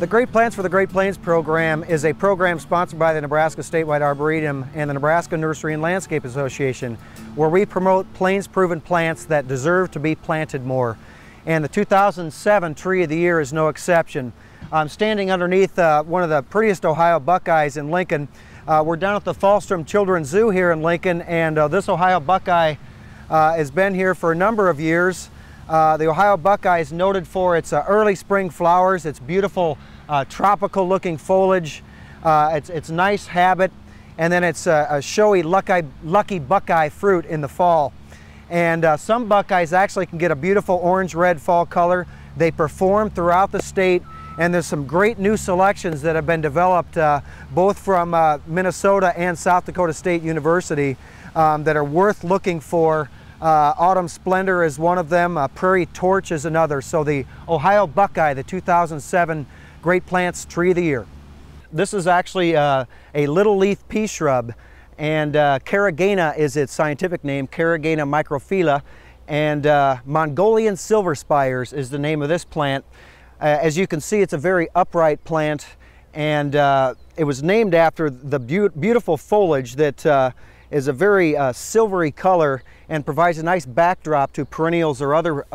The Great Plants for the Great Plains program is a program sponsored by the Nebraska Statewide Arboretum and the Nebraska Nursery and Landscape Association, where we promote plains-proven plants that deserve to be planted more. And the 2007 Tree of the Year is no exception. I'm standing underneath one of the prettiest Ohio Buckeyes in Lincoln. We're down at the Fallstrom Children's Zoo here in Lincoln, and this Ohio Buckeye has been here for a number of years. The Ohio Buckeye is noted for its early spring flowers, its beautiful tropical looking foliage, its nice habit, and then it's a showy lucky Buckeye fruit in the fall. And some Buckeyes actually can get a beautiful orange-red fall color. They perform throughout the state, and there's some great new selections that have been developed both from Minnesota and South Dakota State University that are worth looking for. Autumn Splendor is one of them, Prairie Torch is another. So the Ohio Buckeye, the 2007 Great Plants Tree of the Year. This is actually a little leaf pea shrub, and Carragena is its scientific name, Carragena microphylla, and Mongolian silver spires is the name of this plant. As you can see, it's a very upright plant, and it was named after the beautiful foliage that is a very silvery color and provides a nice backdrop to perennials or other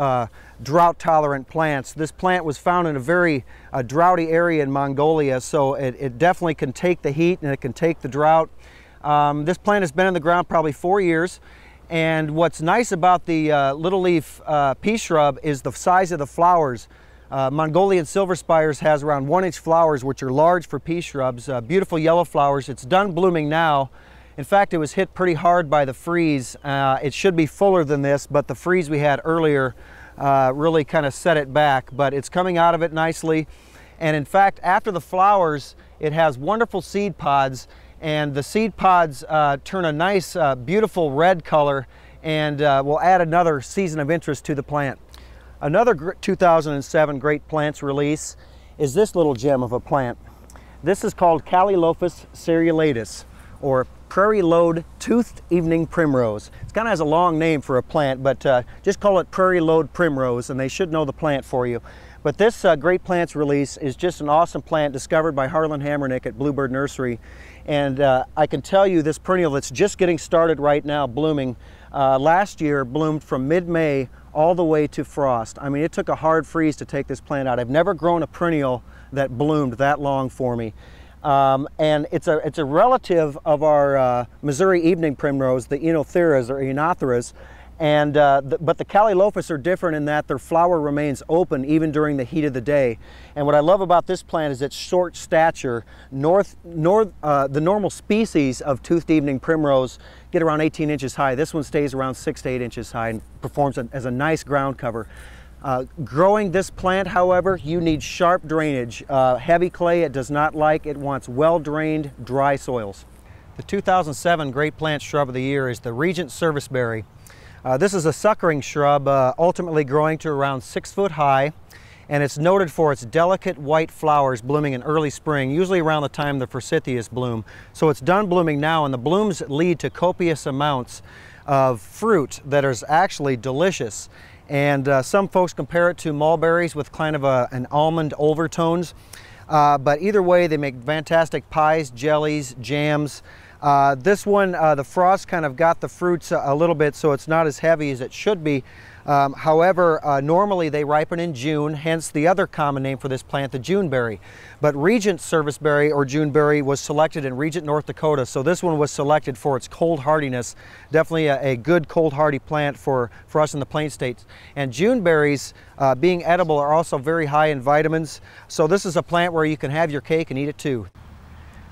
drought-tolerant plants. This plant was found in a very droughty area in Mongolia, so it definitely can take the heat and it can take the drought. This plant has been in the ground probably 4 years, and what's nice about the little leaf pea shrub is the size of the flowers. Mongolian silver spires has around 1-inch flowers, which are large for pea shrubs, beautiful yellow flowers. It's done blooming now. In fact, it was hit pretty hard by the freeze. It should be fuller than this, but the freeze we had earlier really kind of set it back, but it's coming out of it nicely. And in fact, after the flowers, it has wonderful seed pods, and the seed pods turn a nice, beautiful red color, and will add another season of interest to the plant. Another 2007 Great Plants release is this little gem of a plant. This is called Callilophus cerulatus, or Prairie Lode Toothed Evening Primrose. It kind of has a long name for a plant, but just call it Prairie Lode Primrose, and they should know the plant for you. But this Great Plants release is just an awesome plant discovered by Harlan Hammernick at Bluebird Nursery. And I can tell you this perennial that's just getting started right now blooming, last year bloomed from mid-May all the way to frost. I mean, it took a hard freeze to take this plant out. I've never grown a perennial that bloomed that long for me. And it's a relative of our Missouri evening primrose, the Enotheras or Enotheras, and but the Callilophus are different in that their flower remains open even during the heat of the day. And what I love about this plant is its short stature. The normal species of toothed evening primrose get around 18 inches high. This one stays around 6 to 8 inches high and performs as a nice ground cover. Growing this plant, however, you need sharp drainage. Heavy clay it does not like. It wants well-drained, dry soils. The 2007 Great Plant Shrub of the Year is the Regent Serviceberry. This is a suckering shrub, ultimately growing to around 6 foot high, and it's noted for its delicate white flowers blooming in early spring, usually around the time the forsythias bloom. So it's done blooming now, and the blooms lead to copious amounts of fruit that is actually delicious. And some folks compare it to mulberries with kind of an almond overtones. But either way, they make fantastic pies, jellies, jams. This one, the frost kind of got the fruits a little bit, so it's not as heavy as it should be. However, normally they ripen in June, hence the other common name for this plant, the Juneberry. But Regent Serviceberry or Juneberry was selected in Regent, North Dakota, so this one was selected for its cold hardiness. Definitely a good cold hardy plant for us in the Plains States. And Juneberries, being edible, are also very high in vitamins, so this is a plant where you can have your cake and eat it too.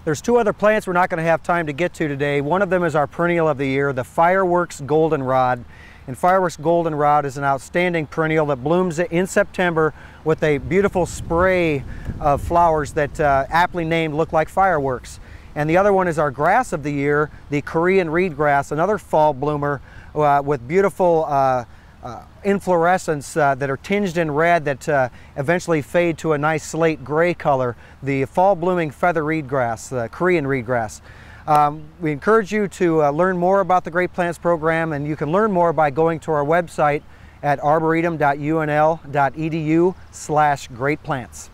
There's two other plants we're not going to have time to get to today. One of them is our perennial of the year, the Fireworks Goldenrod. And Fireworks Goldenrod is an outstanding perennial that blooms in September with a beautiful spray of flowers that aptly named look like fireworks. And the other one is our grass of the year, the Korean reed grass, another fall bloomer with beautiful inflorescence that are tinged in red that eventually fade to a nice slate gray color, the fall blooming feather reed grass, the Korean reed grass. We encourage you to learn more about the Great Plants program, and you can learn more by going to our website at arboretum.unl.edu/greatplants.